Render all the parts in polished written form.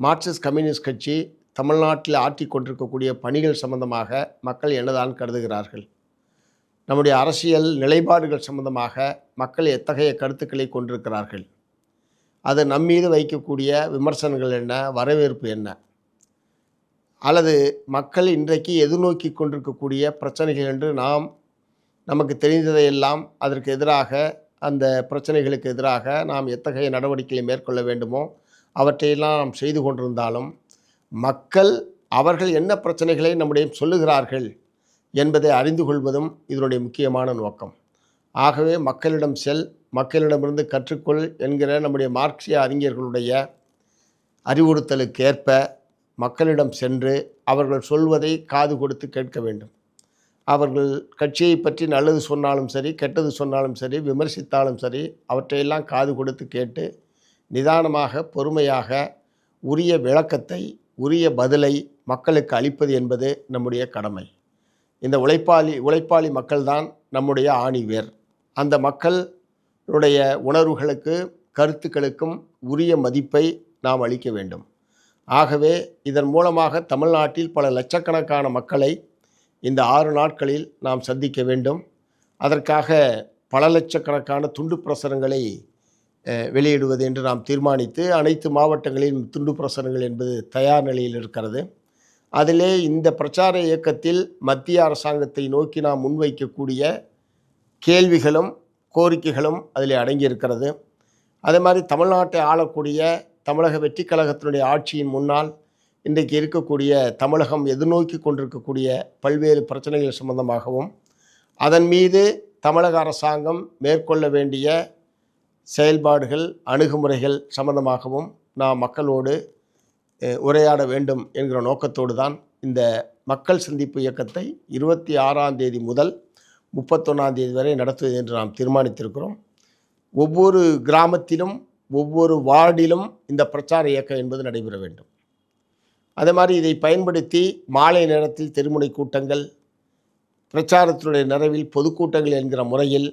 Marxist communist கட்சி தமிழ்நாட்டில் ஆற்றி கொண்டிருக்கக்கூடிய பணிகள் சம்பந்தமாக மக்கள் என்னதான் கருதுகிறார்கள்? நம்முடைய அரசியல் நிலைப்பாடுகள் சம்பந்தமாக மக்கள் எத்தகைய கருத்துக்களை கொண்டிருக்கிறார்கள்? அது நம்மீது வைக்கக்கூடிய விமர்சனங்கள் என்ன, வரவேற்பு என்ன? அல்லது மக்கள் இன்றைக்கு எதிர்நோக்கி கொண்டிருக்கக்கூடிய பிரச்சனைகள் என்று நமக்கு தெரிந்ததையெல்லாம் அதற்கு எதிராக, அந்த பிரச்சனைகளுக்கு எதிராக நாம் எத்தகைய நடவடிக்கைகளை மேற்கொள்ள வேண்டுமோ அவற்றையெல்லாம் நாம் செய்து கொண்டிருந்தாலும், மக்கள் அவர்கள் என்ன பிரச்சனைகளை நம்மிடம் சொல்லுகிறார்கள் என்பதை அறிந்து கொள்வதும் இதனுடைய முக்கியமான நோக்கம். ஆகவே மக்களிடம் மக்களிடமிருந்து கற்றுக்கொள் என்கிற நம்முடைய மார்க்சிய அறிஞர்களுடைய அறிவுறுத்தலுக்கேற்ப மக்களிடம் சென்று அவர்கள் சொல்வதை காது கொடுத்து கேட்க வேண்டும். அவர்கள் கட்சியை பற்றி நல்லது சொன்னாலும் சரி, கெட்டது சொன்னாலும் சரி, விமர்சித்தாலும் சரி, அவற்றையெல்லாம் காது கொடுத்து கேட்டு நிதானமாக, பொறுமையாக உரிய விளக்கத்தை, உரிய பதிலை மக்களுக்கு அளிப்பது என்பது நம்முடைய கடமை. இந்த உழைப்பாளி மக்கள்தான் நம்முடைய ஆணிவேர். அந்த மக்களுடைய உணர்வுகளுக்கு, கருத்துக்களுக்கும் உரிய மதிப்பை நாம் அளிக்க வேண்டும். ஆகவே இதன் மூலமாக தமிழ்நாட்டில் பல லட்சக்கணக்கான மக்களை இந்த 6 நாட்களில் நாம் சந்திக்க வேண்டும். அதற்காக பல லட்சக்கணக்கான துண்டு பிரசுரங்களை வெளியிடுவது என்று நாம் தீர்மானித்து அனைத்து மாவட்டங்களிலும் துண்டு பிரசுரங்கள் என்பது தயார் நிலையில் இருக்கிறது. அதிலே இந்த பிரச்சார இயக்கத்தில் மத்திய அரசாங்கத்தை நோக்கி நாம் முன்வைக்கக்கூடிய கேள்விகளும் கோரிக்கைகளும் அதில் அடங்கியிருக்கிறது. அதே மாதிரி தமிழ்நாட்டை ஆளக்கூடிய தமிழக வெற்றி கழகத்தினுடைய ஆட்சியின் முன்னால் இன்றைக்கு இருக்கக்கூடிய தமிழகம் எதிர்நோக்கி கொண்டிருக்கக்கூடிய பல்வேறு பிரச்சனைகள் சம்பந்தமாகவும், அதன் மீது தமிழக அரசாங்கம் மேற்கொள்ள வேண்டிய செயல்பாடுகள், அணுகுமுறைகள் சம்பந்தமாகவும் நாம் மக்களோடு உரையாட வேண்டும் என்கிற நோக்கத்தோடு தான் இந்த மக்கள் சந்திப்பு இயக்கத்தை 26ஆம் தேதி முதல் 31ஆம் தேதி வரை நடத்துவது என்று நாம் தீர்மானித்திருக்கிறோம். ஒவ்வொரு கிராமத்திலும், ஒவ்வொரு வார்டிலும் இந்த பிரச்சார இயக்கம் என்பது நடைபெற வேண்டும். அதே மாதிரி இதை பயன்படுத்தி மாலை நேரத்தில் தெருமுனை கூட்டங்கள், பிரச்சாரத்தினுடைய நிறைவில் பொதுக்கூட்டங்கள் என்கிற முறையில்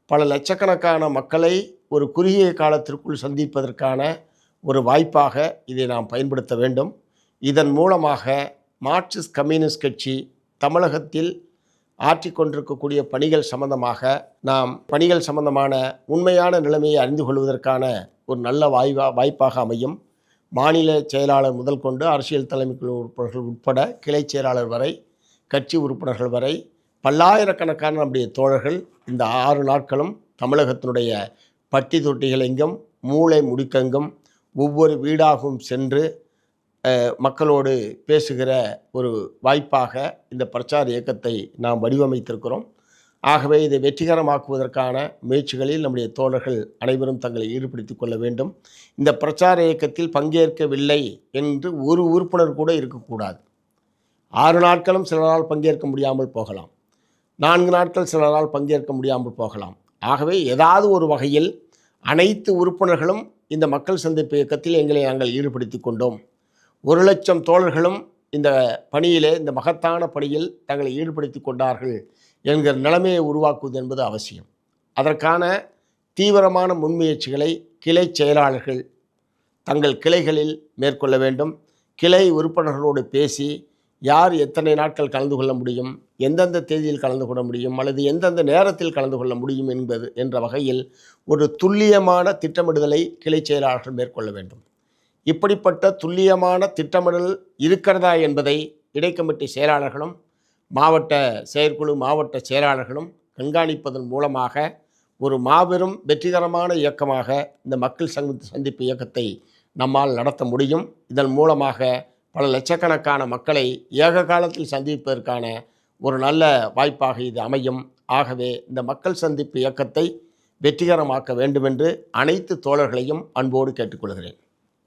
பல லட்சக்கணக்கான மக்களை ஒரு குறுகிய காலத்திற்குள் சந்திப்பதற்கான ஒரு வாய்ப்பாக இதை நாம் பயன்படுத்த வேண்டும். இதன் மூலமாக மார்க்சிஸ்ட் கம்யூனிஸ்ட் கட்சி தமிழகத்தில் ஆற்றிக்கொண்டிருக்கக்கூடிய பணிகள் சம்பந்தமாக பணிகள் சம்பந்தமான உண்மையான நிலைமையை அறிந்து கொள்வதற்கான ஒரு நல்ல வாய்ப்பாக அமையும். மாநில செயலாளர் முதல் கொண்டு அரசியல் தலைமை குழு உறுப்பினர்கள் உட்பட கிளை செயலாளர் வரை, கட்சி உறுப்பினர்கள் வரை பல்லாயிரக்கணக்கான நம்முடைய தோழர்கள் இந்த 6 நாட்களும் தமிழகத்தினுடைய பட்டி தொட்டிகள் எங்கும், மூளை முடுக்கெங்கும், ஒவ்வொரு வீடாகவும் சென்று மக்களோடு பேசுகிற ஒரு வாய்ப்பாக இந்த பிரச்சார இயக்கத்தை நாம் வடிவமைத்திருக்கிறோம். ஆகவே இதை வெற்றிகரமாக்குவதற்கான முயற்சிகளில் நம்முடைய தோழர்கள் அனைவரும் தங்களை ஈடுபடுத்திக் கொள்ள வேண்டும். இந்த பிரச்சார இயக்கத்தில் பங்கேற்கவில்லை என்று ஒரு உறுப்பினர் கூட இருக்கக்கூடாது. 6 நாட்களும் சிலரால் பங்கேற்க முடியாமல் போகலாம், 4 நாட்கள் சிலரால் பங்கேற்க முடியாமல் போகலாம். ஆகவே ஏதாவது ஒரு வகையில் அனைத்து உறுப்பினர்களும் இந்த மக்கள் சந்திப்பு இயக்கத்தில் எங்களை நாங்கள் ஈடுபடுத்தி கொண்டோம், 1,00,000 தோழர்களும் இந்த பணியிலே, இந்த மகத்தான பணியில் தங்களை ஈடுபடுத்தி கொண்டார்கள் என்கிற நிலைமையை உருவாக்குவது என்பது அவசியம். அதற்கான தீவிரமான முன்முயற்சிகளை கிளை செயலாளர்கள் தங்கள் கிளைகளில் மேற்கொள்ள வேண்டும். கிளை உறுப்பினர்களோடு பேசி யார் எத்தனை நாட்கள் கலந்து கொள்ள முடியும், எந்தெந்த தேதியில் கலந்து கொள்ள முடியும், அல்லது எந்தெந்த நேரத்தில் கலந்து கொள்ள முடியும் என்ற வகையில் ஒரு துல்லியமான திட்டமிடுதலை கிளை செயலாளர்கள் மேற்கொள்ள வேண்டும். இப்படிப்பட்ட துல்லியமான திட்டமிடல் இருக்கிறதா என்பதை இடைக்கமிட்டி செயலாளர்களும் மாவட்ட செயற்குழு, மாவட்ட செயலாளர்களும் கண்காணிப்பதன் மூலமாக ஒரு மாபெரும் வெற்றிகரமான இயக்கமாக இந்த மக்கள் சந்திப்பு இயக்கத்தை நம்மால் நடத்த முடியும். இதன் மூலமாக பல லட்சக்கணக்கான மக்களை ஏக காலத்தில் சந்திப்பதற்கான ஒரு நல்ல வாய்ப்பாக இது அமையும். ஆகவே இந்த மக்கள் சந்திப்பு இயக்கத்தை வெற்றிகரமாக்க வேண்டுமென்று அனைத்து தோழர்களையும் அன்போடு கேட்டுக்கொள்கிறேன்.